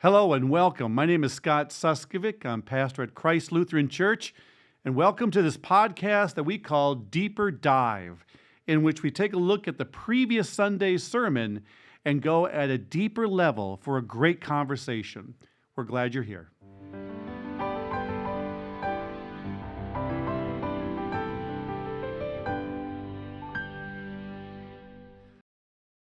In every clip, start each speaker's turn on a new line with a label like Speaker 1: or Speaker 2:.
Speaker 1: Hello and welcome. My name is Scott Suskovic. I'm pastor at Christ Lutheran Church, and welcome to this podcast that we call Deeper Dive, in which we take a look at the previous Sunday's sermon and go at a deeper level for a great conversation. We're glad you're here.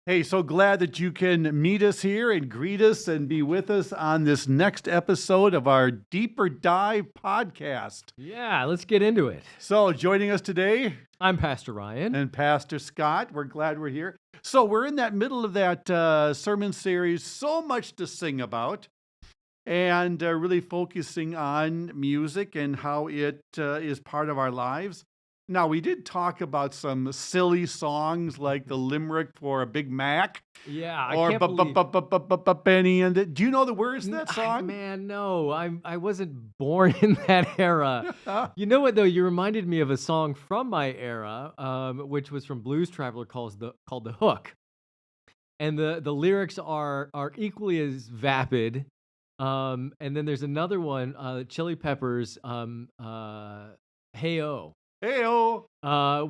Speaker 1: Hey, so glad that you can meet us here and greet us and be with us on this next episode of our Deeper Dive podcast.
Speaker 2: Yeah, let's get into it.
Speaker 1: So, joining us today,
Speaker 2: I'm Pastor Ryan.
Speaker 1: and Pastor Scott. We're glad we're here. So, we're in that middle of that sermon series, so much to sing about, and really focusing on music and how it is part of our lives. Now, we did talk about some silly songs like the limerick for a Big Mac
Speaker 2: Yeah, I
Speaker 1: or
Speaker 2: can't believe.
Speaker 1: Benny and do you know the words to that
Speaker 2: N-
Speaker 1: song?
Speaker 2: Man, no, I wasn't born in that era. You know what though? You reminded me of a song from my era, which was from Blues Traveler called the Hook, and the lyrics are equally as vapid. And then there's another one, Chili Peppers, Hey-O.
Speaker 1: Hey-oh.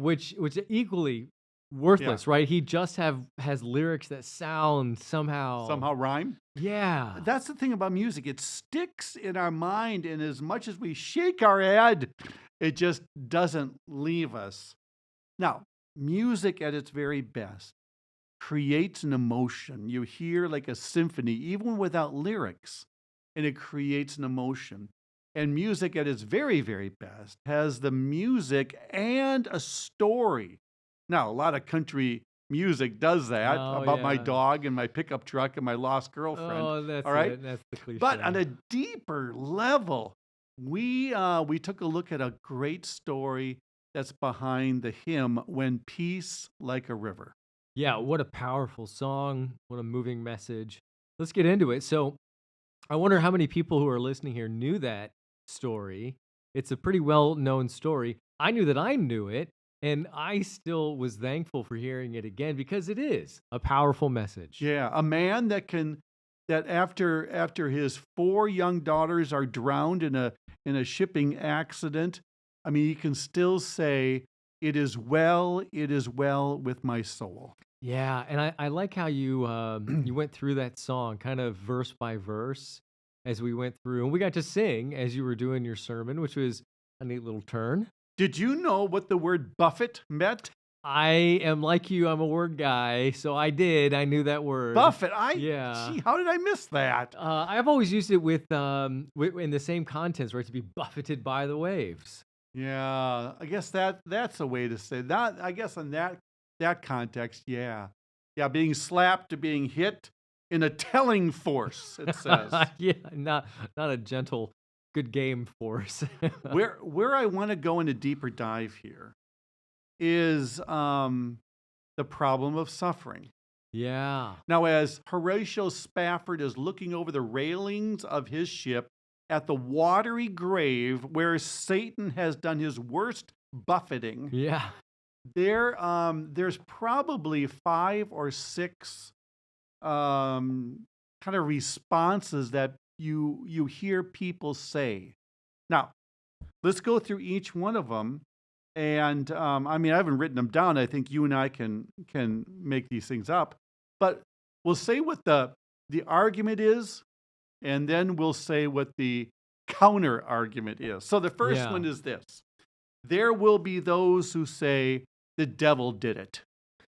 Speaker 2: Which equally worthless, right? He just has lyrics that sound somehow
Speaker 1: Rhyme.
Speaker 2: Yeah.
Speaker 1: That's the thing about music. It sticks in our mind, and as much as we shake our head, it just doesn't leave us. Now, music at its very best creates an emotion. You hear like a symphony, even without lyrics, and it creates an emotion. And music at its very, very best has the music and a story. Now, a lot of country music does that
Speaker 2: Oh
Speaker 1: about my
Speaker 2: yeah.
Speaker 1: dog and my pickup truck and my lost girlfriend.
Speaker 2: Oh, that's
Speaker 1: All right.
Speaker 2: it. That's the cliche.
Speaker 1: But on a deeper level, we took a look at a great story that's behind the hymn "When Peace Like a River."
Speaker 2: Yeah, what a powerful song. What a moving message. Let's get into it. So, I wonder how many people who are listening here knew that story. It's a pretty well-known story. I knew that I knew it, and I still was thankful for hearing it again because it is a powerful message.
Speaker 1: Yeah, a man that after his four young daughters are drowned in a shipping accident, I mean, he can still say, it is well with my soul.
Speaker 2: Yeah, and I like how you you went through that song kind of verse by verse as we went through, and we got to sing as you were doing your sermon, which was a neat little turn.
Speaker 1: Did you know what the word buffet meant?
Speaker 2: I am like you, I'm a word guy, so I knew that word.
Speaker 1: Buffet.
Speaker 2: Yeah.
Speaker 1: Gee, how did I miss that?
Speaker 2: I've always used it with in the same contents, right? To be buffeted by the waves.
Speaker 1: Yeah, I guess that's a way to say that. I guess in that context, yeah. Yeah, being slapped to being hit in a telling force, it says.
Speaker 2: Yeah, not a gentle, good game force.
Speaker 1: Where I want to go in a deeper dive here is the problem of suffering.
Speaker 2: Yeah.
Speaker 1: Now, as Horatio Spafford is looking over the railings of his ship at the watery grave where Satan has done his worst buffeting,
Speaker 2: Yeah.
Speaker 1: there's probably 5 or 6 kind of responses that you hear people say. Now, let's go through each one of them. And I mean, I haven't written them down. I think you and I can make these things up. But we'll say what the argument is, and then we'll say what the counter argument is. So the first
Speaker 2: Yeah.
Speaker 1: one is this: there will be those who say the devil did it.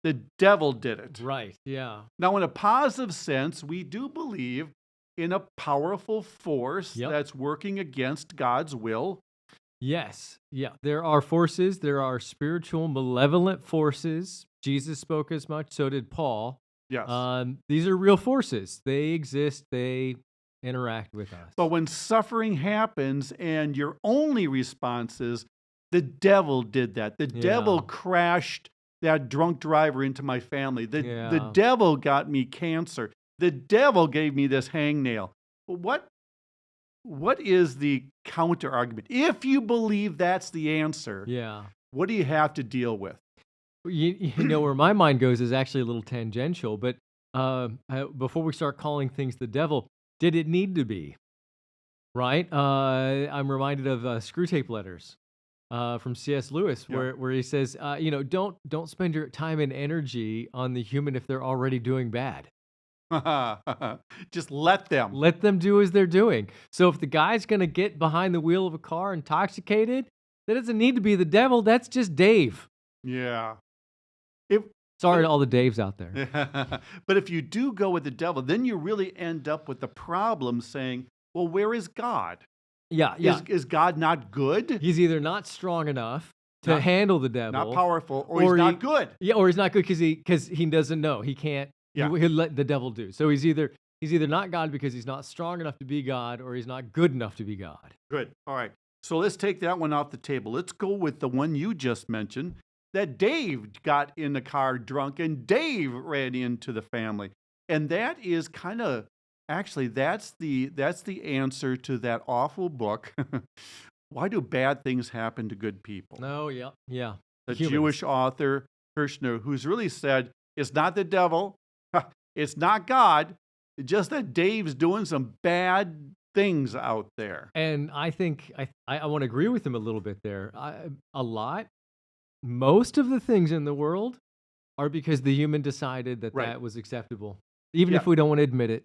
Speaker 1: The devil did it.
Speaker 2: Right. Yeah.
Speaker 1: Now, in a positive sense, we do believe in a powerful force
Speaker 2: Yep.
Speaker 1: that's working against God's will.
Speaker 2: Yes. Yeah. There are forces, there are spiritual, malevolent forces. Jesus spoke as much, so did Paul.
Speaker 1: Yes.
Speaker 2: These are real forces. They exist, they interact with us.
Speaker 1: But when suffering happens and your only response is, the devil did that. The devil
Speaker 2: Yeah.
Speaker 1: crashed that drunk driver into my family. The
Speaker 2: Yeah.
Speaker 1: devil got me cancer. The devil gave me this hangnail. What is the counter argument? If you believe that's the answer,
Speaker 2: Yeah.
Speaker 1: what do you have to deal with?
Speaker 2: You know where my mind goes is actually a little tangential, but before we start calling things the devil, Did it need to be? Right? I'm reminded of Screwtape Letters from C.S. Lewis,
Speaker 1: Yeah.
Speaker 2: where he says, don't spend your time and energy on the human if they're already doing bad.
Speaker 1: Just let them.
Speaker 2: Let them do as they're doing. So if the guy's going to get behind the wheel of a car intoxicated, that doesn't need to be the devil. That's just Dave.
Speaker 1: Yeah. If
Speaker 2: Sorry to all the Daves out there.
Speaker 1: but if you do go with the devil, then you really end up with the problem saying, well, where is God?
Speaker 2: Yeah, yeah.
Speaker 1: Is God not good?
Speaker 2: He's either not strong enough to
Speaker 1: Not-
Speaker 2: handle the devil,
Speaker 1: Not powerful, or
Speaker 2: or
Speaker 1: he's
Speaker 2: he-
Speaker 1: not good.
Speaker 2: yeah, or he's not good because he doesn't know. He can't.
Speaker 1: Yeah.
Speaker 2: He'll let the devil do. So he's either not God because he's not strong enough to be God, or he's not good enough to be God.
Speaker 1: Good. All right. So let's take that one off the table. Let's go with the one you just mentioned, that Dave got in the car drunk and Dave ran into the family. And that is kind of actually that's the answer to that awful book. Why do bad things happen to good people?
Speaker 2: No, yeah, yeah.
Speaker 1: The
Speaker 2: Humans.
Speaker 1: Jewish author Kirshner, who's really said it's not the devil, it's not God, just that Dave's doing some bad things out there.
Speaker 2: And I think I want to agree with him a little bit there. A lot. Most of the things in the world are because the human decided that
Speaker 1: Right.
Speaker 2: that was acceptable, even
Speaker 1: Yeah.
Speaker 2: if we don't want to admit it.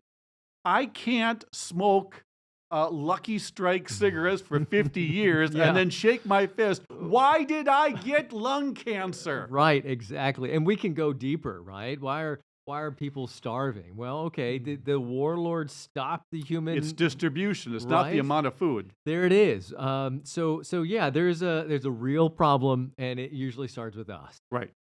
Speaker 1: I can't smoke Lucky Strike cigarettes for 50 years
Speaker 2: Yeah.
Speaker 1: and then shake my fist. Why did I get lung cancer?
Speaker 2: Right, exactly. And we can go deeper, right? Why are people starving? Well, okay, did the warlords stop the human?
Speaker 1: It's distribution. It's not the
Speaker 2: Right.
Speaker 1: amount of food.
Speaker 2: There it is. So yeah, there's a real problem, and it usually starts with us.
Speaker 1: Right.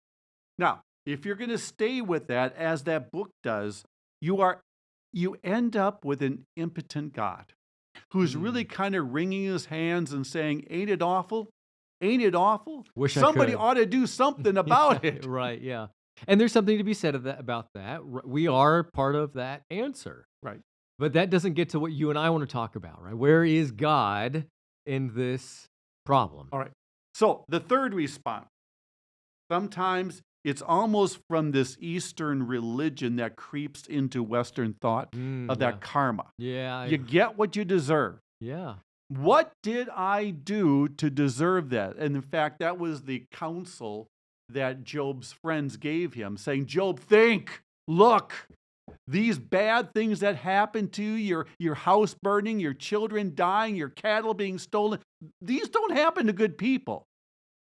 Speaker 1: Now, if you're going to stay with that, as that book does, you end up with an impotent God who's really kind of wringing his hands and saying, "Ain't it awful? Ain't it awful?
Speaker 2: Wish I
Speaker 1: Somebody
Speaker 2: could."
Speaker 1: ought to do something about it."
Speaker 2: Right, yeah. And there's something to be said about that. We are part of that answer.
Speaker 1: Right.
Speaker 2: But that doesn't get to what you and I want to talk about, right? Where is God in this problem?
Speaker 1: All right. So the third response, sometimes it's almost from this Eastern religion that creeps into Western thought of that karma.
Speaker 2: Yeah.
Speaker 1: You get what you deserve.
Speaker 2: Yeah.
Speaker 1: What did I do to deserve that? And in fact, that was the counsel that Job's friends gave him, saying, Job, think, look, these bad things that happened to you, your house burning, your children dying, your cattle being stolen, these don't happen to good people.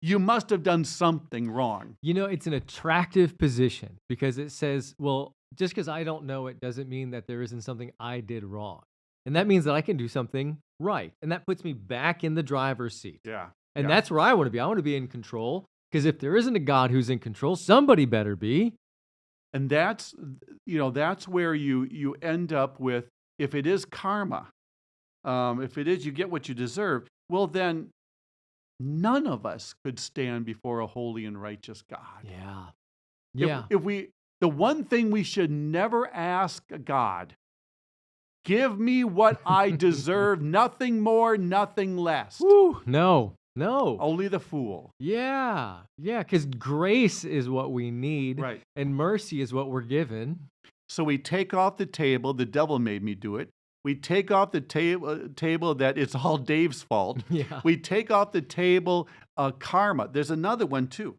Speaker 1: You must have done something wrong.
Speaker 2: You know, it's an attractive position because it says, well, just because I don't know it doesn't mean that there isn't something I did wrong. And that means that I can do something right. And that puts me back in the driver's seat.
Speaker 1: Yeah.
Speaker 2: And that's where I want to be. I want to be in control because if there isn't a God who's in control, somebody better be.
Speaker 1: And that's where you end up with, if it is karma, if it is you get what you deserve, well, then none of us could stand before a holy and righteous God.
Speaker 2: Yeah.
Speaker 1: Yeah. The one thing we should never ask God, give me what I deserve, nothing more, nothing less.
Speaker 2: Whew, no.
Speaker 1: Only the fool.
Speaker 2: Yeah. Yeah. Because grace is what we need.
Speaker 1: Right.
Speaker 2: And mercy is what we're given.
Speaker 1: So we take off the table, the devil made me do it. We take off the table that it's all Dave's fault.
Speaker 2: Yeah.
Speaker 1: We take off the table karma. There's another one too.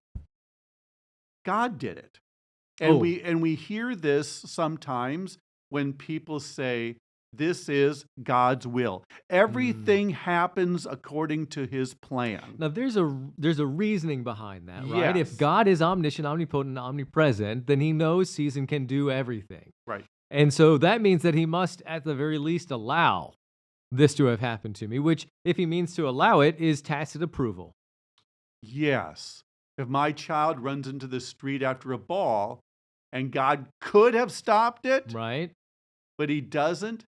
Speaker 1: God did it. And we hear this sometimes when people say, this is God's will. Everything happens according to his plan.
Speaker 2: Now, there's a reasoning behind that, right?
Speaker 1: Yes.
Speaker 2: If God is omniscient, omnipotent, omnipresent, then he knows, sees, and can do everything.
Speaker 1: Right.
Speaker 2: And so that means that he must, at the very least, allow this to have happened to me, which, if he means to allow it, is tacit approval.
Speaker 1: Yes. If my child runs into the street after a ball and God could have stopped it,
Speaker 2: right?
Speaker 1: But he doesn't,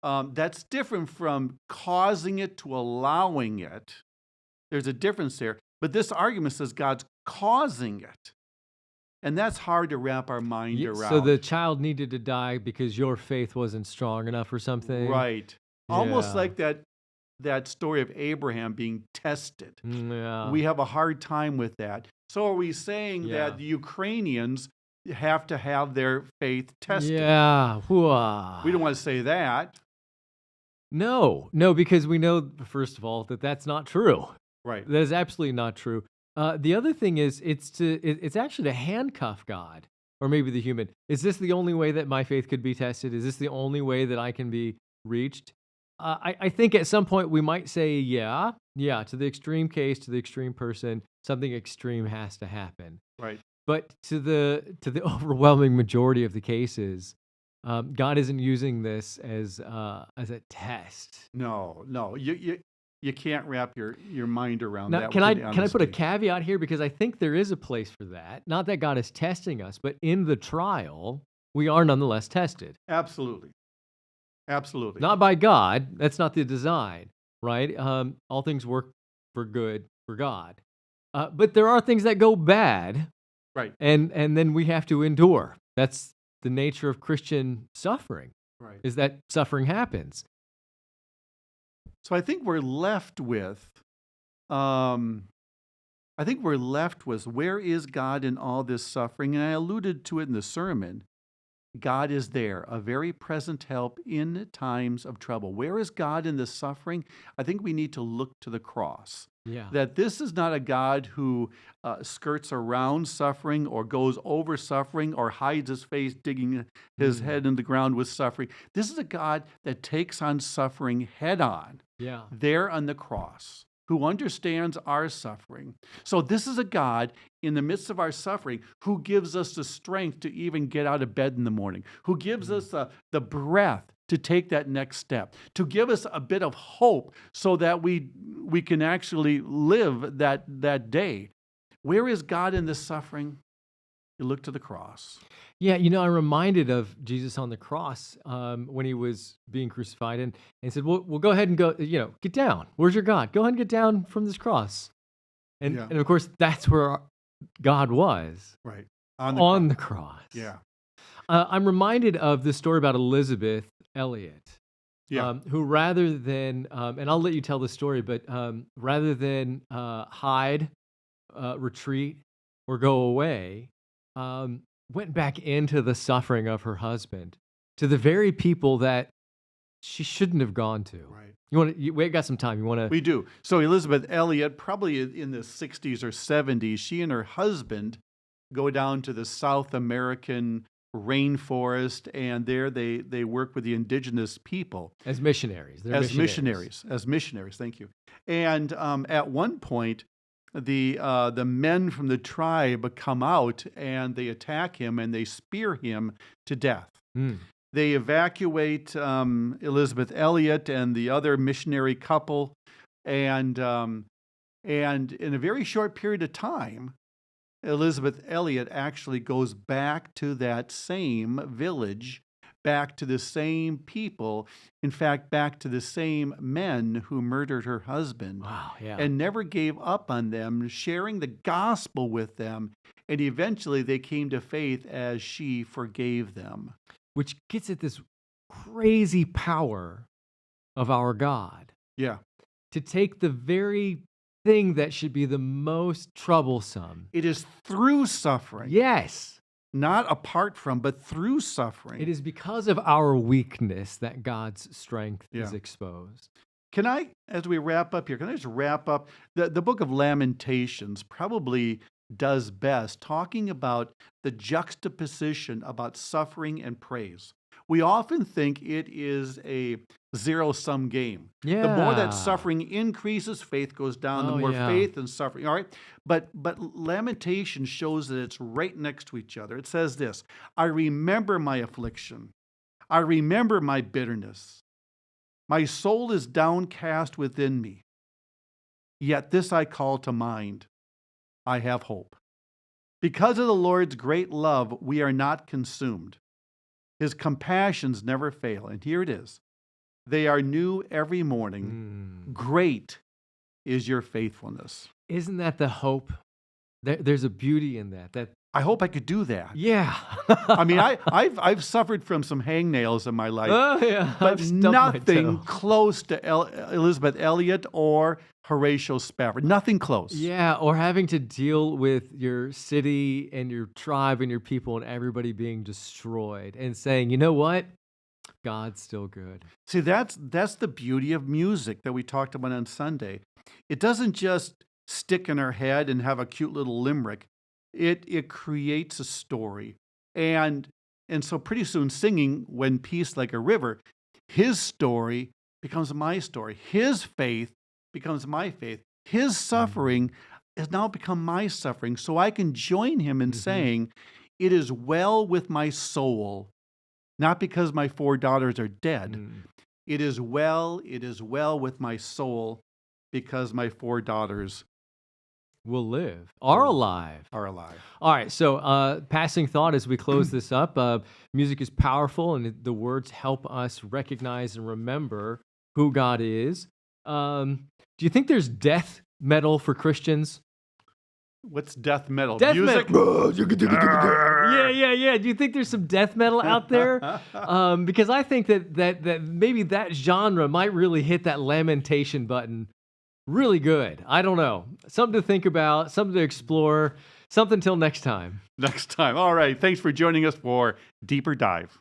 Speaker 1: that's different from causing it to allowing it. There's a difference there. But this argument says God's causing it. And that's hard to wrap our mind around.
Speaker 2: So the child needed to die because your faith wasn't strong enough or something?
Speaker 1: Right. Almost
Speaker 2: Yeah.
Speaker 1: like that story of Abraham being tested.
Speaker 2: Yeah.
Speaker 1: We have a hard time with that. So are we saying
Speaker 2: Yeah.
Speaker 1: that the Ukrainians have to have their faith tested?
Speaker 2: Yeah.
Speaker 1: We don't want to say that.
Speaker 2: No, because we know, first of all, that that's not true.
Speaker 1: Right.
Speaker 2: That is absolutely not true. The other thing is, it's actually to handcuff God, or maybe the human. Is this the only way that my faith could be tested? Is this the only way that I can be reached? I think at some point we might say, yeah, to the extreme case, to the extreme person, something extreme has to happen.
Speaker 1: Right.
Speaker 2: But to the overwhelming majority of the cases, God isn't using this as a test.
Speaker 1: No. You can't wrap your mind around
Speaker 2: Now,
Speaker 1: that.
Speaker 2: can I
Speaker 1: with any
Speaker 2: put a
Speaker 1: honesty.
Speaker 2: caveat here, because I think there is a place for that. Not that God is testing us, but in the trial, we are nonetheless tested.
Speaker 1: Absolutely. Absolutely.
Speaker 2: Not by God. That's not the design, right? All things work for good for God. But there are things that go bad,
Speaker 1: Right.
Speaker 2: and then we have to endure. That's the nature of Christian suffering,
Speaker 1: Right.
Speaker 2: is that suffering happens.
Speaker 1: So I think we're left with, um, where is God in all this suffering? And I alluded to it in the sermon. God is there, a very present help in times of trouble. Where is God in the suffering? I think we need to look to the cross.
Speaker 2: Yeah.
Speaker 1: That this is not a God who skirts around suffering or goes over suffering or hides his face, digging his head in the ground with suffering. This is a God that takes on suffering head on,
Speaker 2: Yeah.
Speaker 1: there on the cross, who understands our suffering. So this is a God in the midst of our suffering who gives us the strength to even get out of bed in the morning, who gives us the breath to take that next step, to give us a bit of hope so that we can actually live that day. Where is God in this suffering? You look to the cross.
Speaker 2: Yeah, I'm reminded of Jesus on the cross when he was being crucified, and he said, "Well, go ahead and go. Get down. Where's your God? Go ahead and get down from this cross." And
Speaker 1: Yeah.
Speaker 2: and of course, that's where God was,
Speaker 1: Right.
Speaker 2: on the cross.
Speaker 1: Yeah.
Speaker 2: I'm reminded of this story about Elizabeth Elliot,
Speaker 1: Yeah.
Speaker 2: who rather than, and I'll let you tell the story, but rather than hide, retreat, or go away, went back into the suffering of her husband, to the very people that she shouldn't have gone to.
Speaker 1: Right.
Speaker 2: We got some time. You want to?
Speaker 1: We do. So Elizabeth Elliot, probably in the 60s or 70s, she and her husband go down to the South American rainforest, and there they work with the indigenous people
Speaker 2: As missionaries. They're
Speaker 1: as missionaries. Thank you. And at one point, the men from the tribe come out and they attack him and they spear him to death.
Speaker 2: Mm.
Speaker 1: They evacuate Elizabeth Elliot and the other missionary couple, and in a very short period of time, Elizabeth Elliot actually goes back to that same village, back to the same people, in fact, back to the same men who murdered her husband,
Speaker 2: Wow. Yeah.
Speaker 1: and never gave up on them, sharing the gospel with them. And eventually they came to faith as she forgave them.
Speaker 2: Which gets at this crazy power of our God
Speaker 1: Yeah.
Speaker 2: to take the very thing that should be the most troublesome.
Speaker 1: It is through suffering,
Speaker 2: Yes.
Speaker 1: not apart from, but through suffering.
Speaker 2: It is because of our weakness that God's strength is
Speaker 1: Yeah.
Speaker 2: exposed.
Speaker 1: Can I, as we wrap up here, can I just wrap up? The book of Lamentations probably does best talking about the juxtaposition about suffering and praise. We often think it is a zero-sum game.
Speaker 2: Yeah.
Speaker 1: The more that suffering increases, faith goes down. The
Speaker 2: Oh,
Speaker 1: more
Speaker 2: yeah.
Speaker 1: faith and suffering. All right. But Lamentation shows that it's right next to each other. It says this: I remember my affliction. I remember my bitterness. My soul is downcast within me. Yet this I call to mind. I have hope. Because of the Lord's great love, we are not consumed. His compassions never fail. And here it is. They are new every morning.
Speaker 2: Mm.
Speaker 1: Great is your faithfulness.
Speaker 2: Isn't that the hope? There's a beauty in that.
Speaker 1: I hope I could do that.
Speaker 2: Yeah.
Speaker 1: I mean, I've suffered from some hangnails in my life,
Speaker 2: Oh, yeah.
Speaker 1: but
Speaker 2: I've stubbed my
Speaker 1: nothing
Speaker 2: toe.
Speaker 1: close to Elizabeth Elliot or Horatio Spafford. Nothing close.
Speaker 2: Yeah, or having to deal with your city and your tribe and your people and everybody being destroyed and saying, you know what? God's still good.
Speaker 1: See, that's the beauty of music that we talked about on Sunday. It doesn't just stick in our head and have a cute little limerick. It creates a story. And so pretty soon singing When Peace Like a River, his story becomes my story. His faith becomes my faith. His suffering has now become my suffering. So I can join him in saying, it is well with my soul, not because my 4 daughters are dead. It is well with my soul because my 4 daughters
Speaker 2: Will live, are alive.
Speaker 1: are alive.
Speaker 2: All right, so passing thought as we close this up. Music is powerful, and the words help us recognize and remember who God is. Do you think there's death metal for Christians?
Speaker 1: What's death metal?
Speaker 2: Death
Speaker 1: Music?
Speaker 2: Yeah. Do you think there's some death metal out there? Because I think that maybe that genre might really hit that lamentation button really good. I don't know. Something to think about, something to explore, something till next time.
Speaker 1: Next time. All right. Thanks for joining us for Deeper Dive.